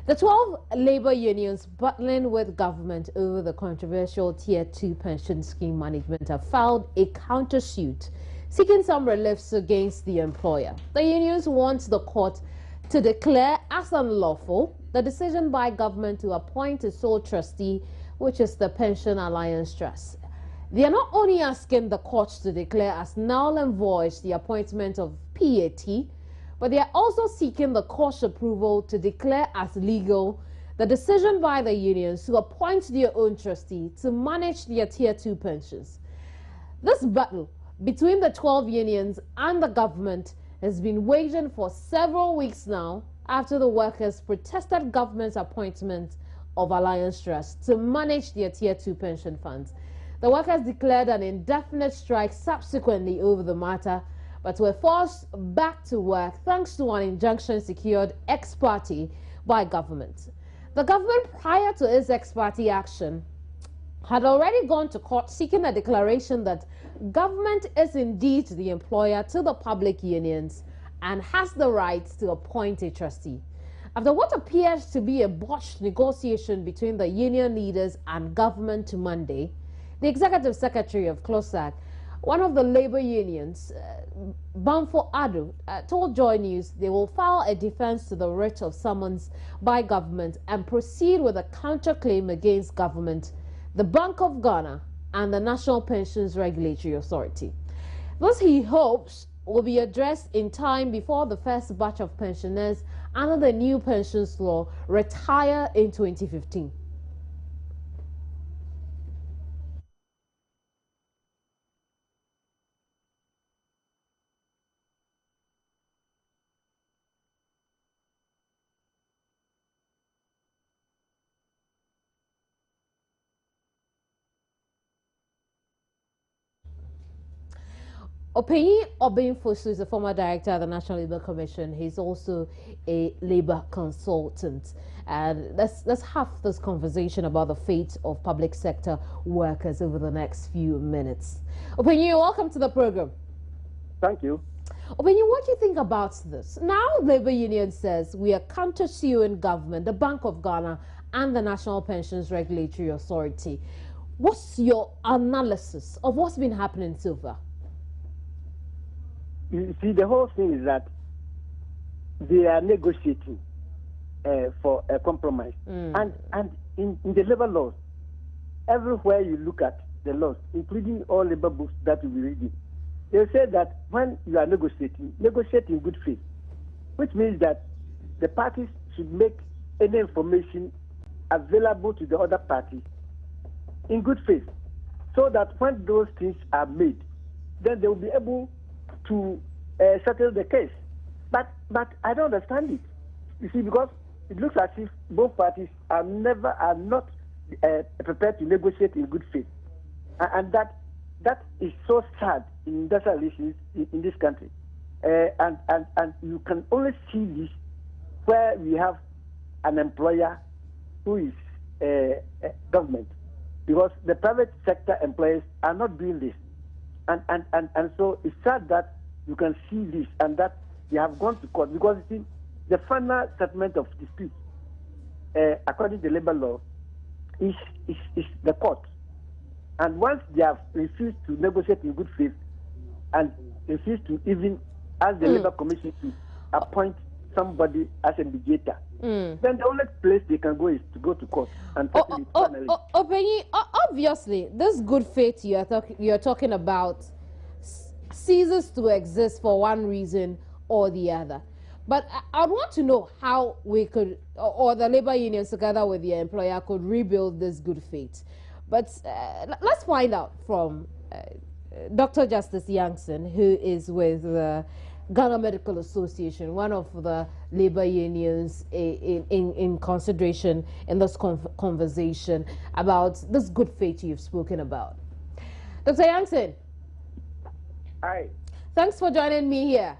The 12 labor unions battling with government over the controversial Tier 2 pension scheme management have filed a countersuit seeking some reliefs against the employer. The unions want the court to declare as unlawful the decision by government to appoint a sole trustee, which is the Pension Alliance Trust. They are not only asking the court to declare as null and void the appointment of PAT, but they are also seeking the court's approval to declare as legal the decision by the unions to appoint their own trustee to manage their Tier 2 pensions. This battle between the 12 unions and the government has been waging for several weeks now after the workers protested government's appointment of Alliance Trust to manage their Tier 2 pension funds. The workers declared an indefinite strike subsequently over the matter, but were forced back to work thanks to an injunction secured ex parte by government. The government, prior to its ex parte action, had already gone to court seeking a declaration that government is indeed the employer to the public unions and has the right to appoint a trustee. After what appears to be a botched negotiation between the union leaders and government to Monday, the executive secretary of CLOSAG, one of the labor unions, Bamfo Ado, told Joy News they will file a defense to the writ of summons by government and proceed with a counterclaim against government, the Bank of Ghana, and the National Pensions Regulatory Authority. This, he hopes, will be addressed in time before the first batch of pensioners under the new pensions law retire in 2015. Opeyi Obinfosu is a former director of the National Labour Commission. He's also a labour consultant. And let's have this conversation about the fate of public sector workers over the next few minutes. Opeyi, welcome to the program. Thank you. Opeyi, what do you think about this? Now, Labour Union says we are countersuing government, the Bank of Ghana, and the National Pensions Regulatory Authority. What's your analysis of what's been happening so far? You see, the whole thing is that they are negotiating for a compromise. And in the labor laws, everywhere you look at the laws, including all labor books that you will read, they say that when you are negotiating, negotiate in good faith, which means that the parties should make any information available to the other party in good faith, so that when those things are made, then they will be able to settle the case. But I don't understand it. You see, because it looks as if both parties are not prepared to negotiate in good faith, and that is so sad in industrial relations in this country. And you can only see this where we have an employer who is government, because the private sector employers are not doing this. And so it's sad that you can see this and that they have gone to court, because you see, the final settlement of dispute, according to the labor law, is the court. And once they have refused to negotiate in good faith and refused to even ask the Labor Commission to appoint somebody as a mediator, then the only place they can go is to go to court and settle it finally. Opeyi, obviously, this good faith you're talking about ceases to exist for one reason or the other. But I want to know how we could, or the labor unions together with the employer, could rebuild this good faith. But let's find out from Dr. Justice Yankson, who is with the Ghana Medical Association, one of the labor unions in consideration in this conversation about this good faith you've spoken about. Dr. Yankson. Hi. Thanks for joining me here.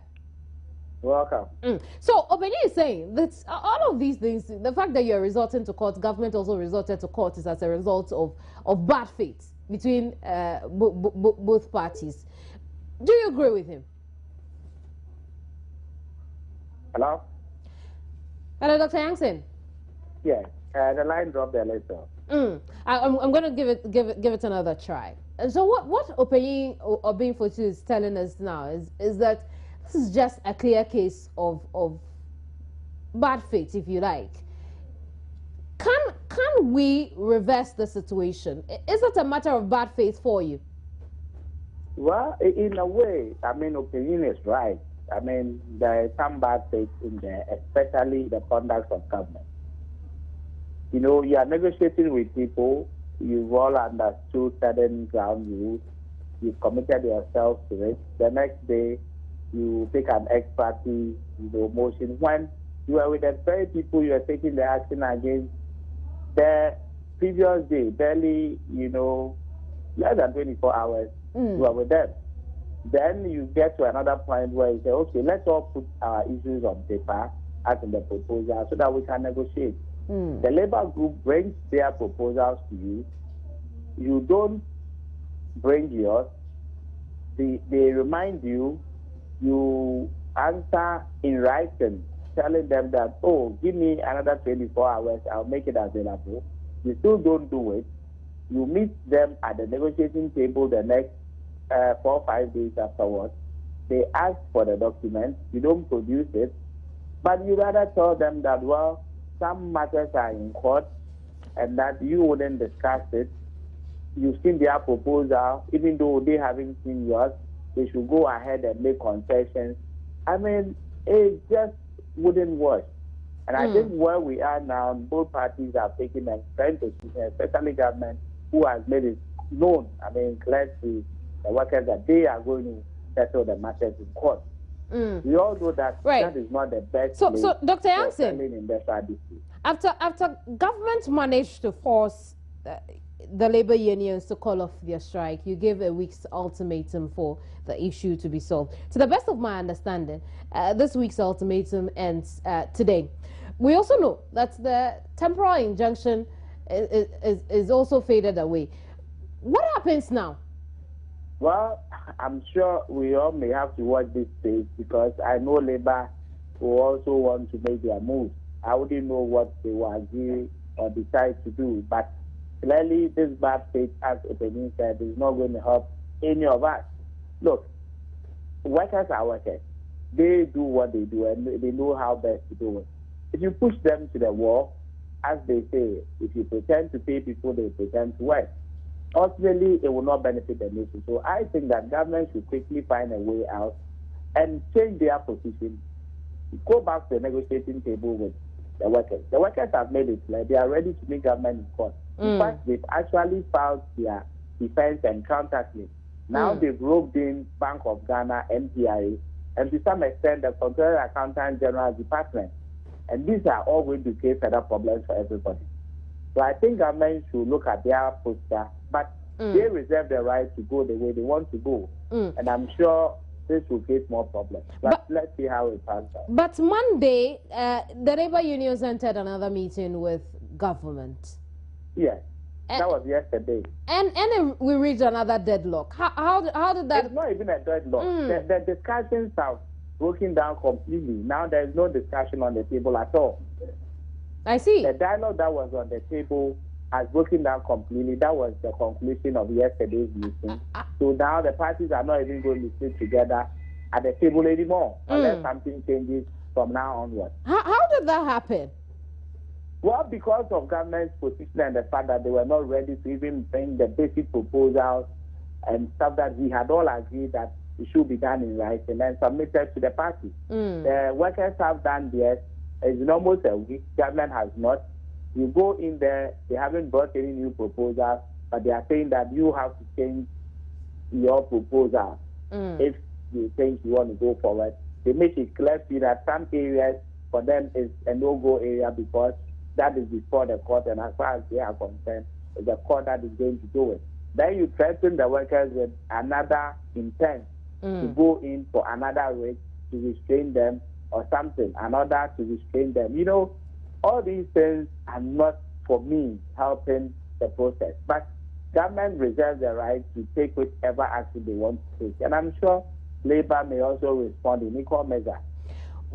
Welcome. So, Opeyi is saying that all of these things, the fact that you're resorting to court, government also resorted to court, is as a result of bad faith between both parties. Do you agree with him? Hello? Hello, Dr. Yankson. Yes, the line dropped a little. I'm going to give it another try. And so what Opeyin Fotu is telling us now is that this is just a clear case of bad faith, if you like. Can we reverse the situation? Is it a matter of bad faith for you? Well, in a way, I mean, opinion is right. I mean, there is some bad faith in there, especially the conduct of government. You know, you are negotiating with people, you've all understood certain ground rules, you've committed yourself to it. The next day, you take an ex parte motion. When you are with the very people you are taking the action against, the previous day, barely, less than 24 hours, you are with them. Then you get to another point where you say, okay, let's all put our issues on paper as in the proposal so that we can negotiate. The labor group brings their proposals to you. You don't bring yours. They remind you, you answer in writing, telling them that, oh, give me another 24 hours, I'll make it available. You still don't do it. You meet them at the negotiating table the next 4 or 5 days afterwards. They ask for the document. You don't produce it. But you rather tell them that, well, some matters are in court and that you wouldn't discuss it. You've seen their proposal, even though they haven't seen yours, they should go ahead and make concessions. I mean, it just wouldn't work. And I think where we are now, both parties are taking a firm position, especially government, who has made it known, I mean, clear to the workers that they are going to settle the matters in court. We all know that that is not the best so, place so Dr. for Yancey, selling industrial dispute. After government managed to force the labor unions to call off their strike, you gave a week's ultimatum for the issue to be solved. To the best of my understanding, this week's ultimatum ends today. We also know that the temporal injunction is also faded away. What happens now? Well, I'm sure we all may have to watch this space because I know Labour will also want to make their move. I wouldn't know what they will agree or decide to do, but clearly this bad faith, as Opeyin said, is not going to help any of us. Look, workers are workers. They do what they do and they know how best to do it. If you push them to the wall, as they say, if you pretend to pay people, they pretend to work. Ultimately, it will not benefit the nation. So I think that government should quickly find a way out and change their position. Go back to the negotiating table with the workers. The workers have made it clear they are ready to meet government in court. In fact, they've actually filed their defense and counterclaim. Now they've roped in Bank of Ghana, NPRA, and to some extent the Comptroller Accountant General Department. And these are all going to create further problems for everybody. So I think government should look at their posture, but they reserve the right to go the way they want to go. And I'm sure this will create more problems. But let's see how it pans out. But Monday, the labor unions entered another meeting with government. Yes, that was yesterday. And we reached another deadlock. How did that... It's not even a deadlock. The discussions have broken down completely. Now there is no discussion on the table at all. I see. The dialogue that was on the table has broken down completely. That was the conclusion of yesterday's meeting. So now the parties are not even going to sit together at the table anymore unless something changes from now onwards. How did that happen? Well, because of government's position and the fact that they were not ready to even bring the basic proposals and stuff that we had all agreed that it should be done in writing and submitted to the party. The workers have done theirs. It's been almost a week. Government has not. You go in there, they haven't brought any new proposals, but they are saying that you have to change your proposal if you think you want to go forward. They make it clear to you that some areas for them is a no-go area because that is before the court, and as far as they are concerned, it's the court that is going to do it. Then you threaten the workers with another intent to go in for another rate to restrain them or something, another to restrain them. You know, all these things are not, for me, helping the process. But government reserves the right to take whichever action they want to take. And I'm sure Labour may also respond in equal measure.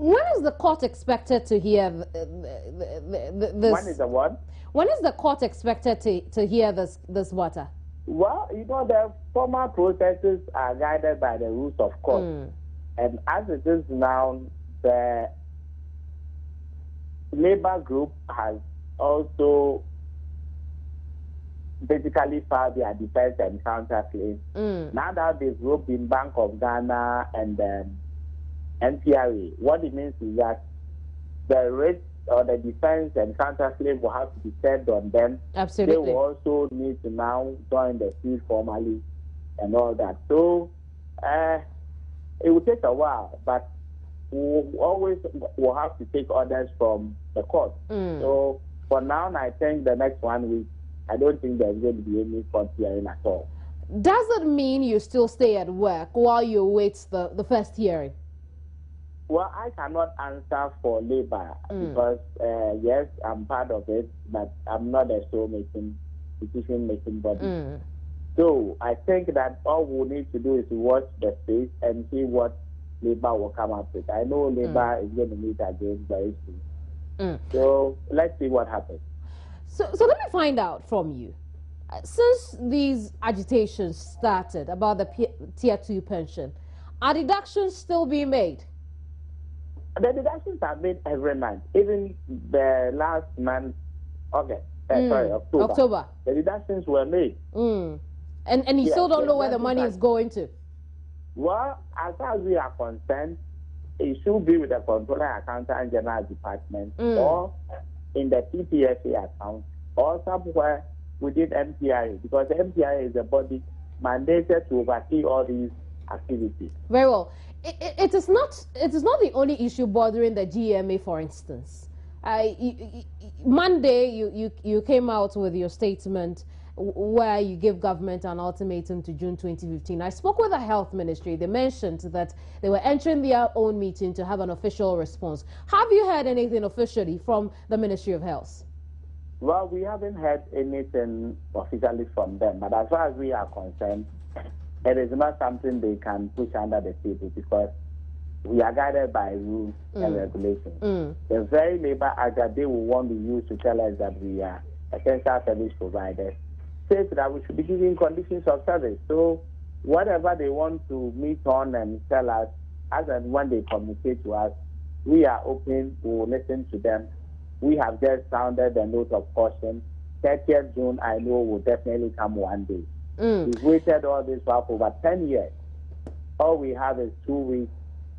When is the court expected to hear this? When is the what? When is the court expected to hear this matter? Well, the formal processes are guided by the rules of court. And as it is now, the labor group has also basically filed their defense and counter claims. Now that they've roped in Bank of Ghana and NPRA, what it means is that the risk or the defense and counter claim will have to be served on them. Absolutely. They will also need to now join the suit formally and all that. So it will take a while, but we'll have to take orders from the court. So for now, I think the next 1 week, I don't think there's going to be any court hearing at all. Does it mean you still stay at work while you await the first hearing? Well, I cannot answer for labor because, yes, I'm part of it, but I'm not a decision-making body. So I think that all we need to do is to watch the space and see what labor will come up with. I know labor is going to meet again very soon. So let's see what happens. So let me find out from you. Since these agitations started about the Tier 2 pension, are deductions still being made? The deductions are made every month. Even the last month, October. The deductions were made. And you still don't know where the money is going to? Well, as far as we are concerned, it should be with the Controller Accountant General Department or in the PPSA account or somewhere within MPRA, because the MPRA is a body mandated to oversee all these activities. Very well. It is not the only issue bothering the GMA, for instance. Monday, you came out with your statement where you gave government an ultimatum to June 2015. I spoke with the health ministry. They mentioned that they were entering their own meeting to have an official response. Have you heard anything officially from the Ministry of Health? Well, we haven't heard anything officially from them, but as far as we are concerned, it is not something they can push under the table because we are guided by rules and regulations. The very labor act that they will want to use to tell us that we are essential service providers says that we should be giving conditions of service. So whatever they want to meet on and tell us, as and when they communicate to us, we are open, we will listen to them. We have just sounded the note of caution. 30th June, I know, will definitely come one day. We've waited all this while for over 10 years. All we have is 2 weeks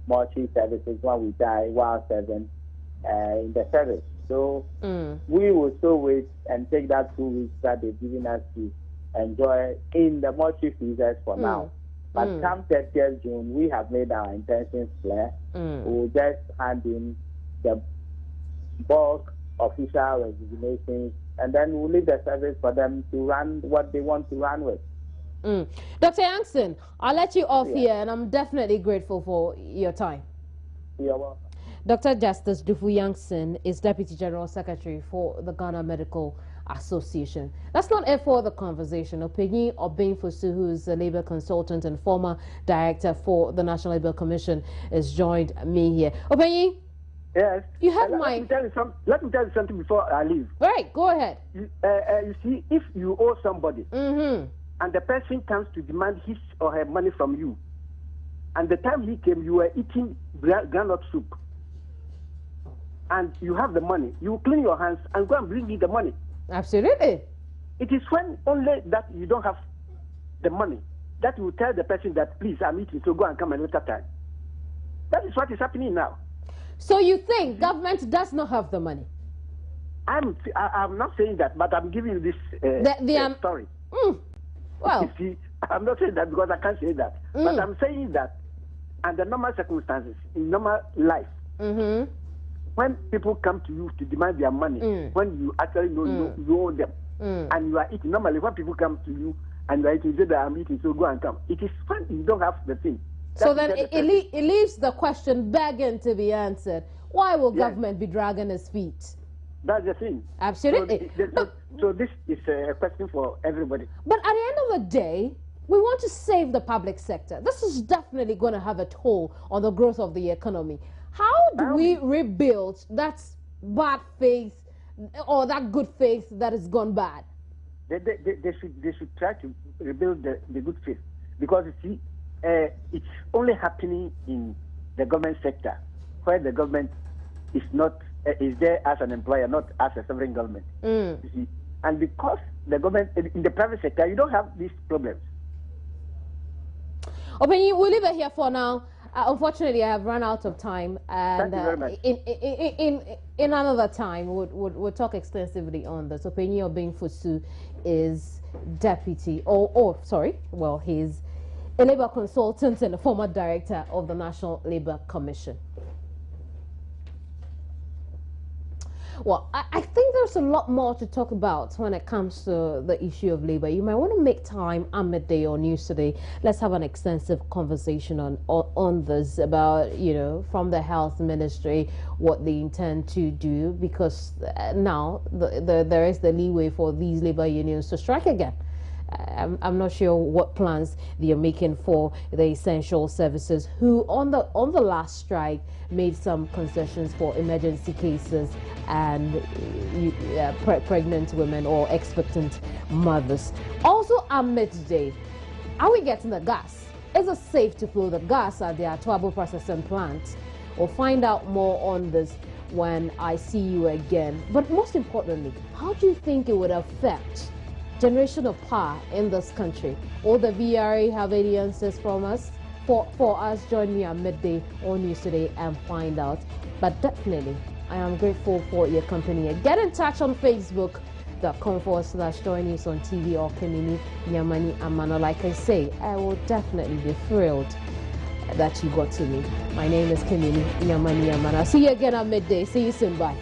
more chief services when we die while serving in the service. So we will still wait and take that 2 weeks that they've given us to enjoy in the more chief users for now. But come 30th June, we have made our intentions clear. We'll just hand in the bulk official resignations, and then we'll leave the service for them to run what they want to run with. Dr. Yankson, I'll let you off here, and I'm definitely grateful for your time. You're welcome. Dr. Justice Dufu Yankson is Deputy General Secretary for the Ghana Medical Association. That's not it for the conversation. Openyi Obinfosu, who is a labor consultant and former director for the National Labour Commission, has joined me here. Openyi? Yes. You have let me tell you something before I leave. Right, go ahead. You see, if you owe somebody and the person comes to demand his or her money from you, and the time he came, you were eating groundnut soup, and you have the money, you clean your hands and go and bring me the money. Absolutely. It is when only that you don't have the money that you tell the person that, please, I'm eating, so go and come another time. That is what is happening now. So you think government does not have the money? I'm not saying that, but I'm giving you this story. Well, you see, I'm not saying that because I can't say that, but I'm saying that under normal circumstances, in normal life, when people come to you to demand their money, when you actually know you owe them, and you are eating, normally when people come to you and you are eating, you say that I'm eating, so go and come. It is when you don't have the thing. So then it leaves the question begging to be answered. Why will government be dragging its feet? That's the thing. Absolutely. So this is a question for everybody. But at the end of the day, we want to save the public sector. This is definitely going to have a toll on the growth of the economy. How do we rebuild that bad faith or that good faith that has gone bad? They should try to rebuild the good faith, because you see, it's only happening in the government sector, where the government is not is there as an employer, not as a sovereign government. You see, and because the government in the private sector, you don't have these problems. Opinion, we'll leave it here for now. Unfortunately, I have run out of time, and Thank you very much. In another time, we'll talk extensively on this. Opinion Obing Fusu is deputy, he's a labor consultant and a former director of the National Labor Commission. Well, I think there's a lot more to talk about when it comes to the issue of labor. You might want to make time on midday or news today. Let's have an extensive conversation on this, about, you know, from the health ministry, what they intend to do, because now there is the leeway for these labor unions to strike again. I'm not sure what plans they are making for the essential services, who on the last strike made some concessions for emergency cases and pregnant women or expectant mothers. Also at midday, are we getting the gas? Is it safe to flow the gas at the Atuabo processing plant? We'll find out more on this when I see you again. But most importantly, how do you think it would affect generation of power in this country? Will the VRA have any answers from us? For us, join me at midday on News Today and find out. But definitely, I am grateful for your company. Get in touch on Facebook.com/Join News on TV or Kemini Nyamani Amano. Like I say, I will definitely be thrilled that you got to me. My name is Kemini Nyamani Amano. See you again at midday. See you soon. Bye.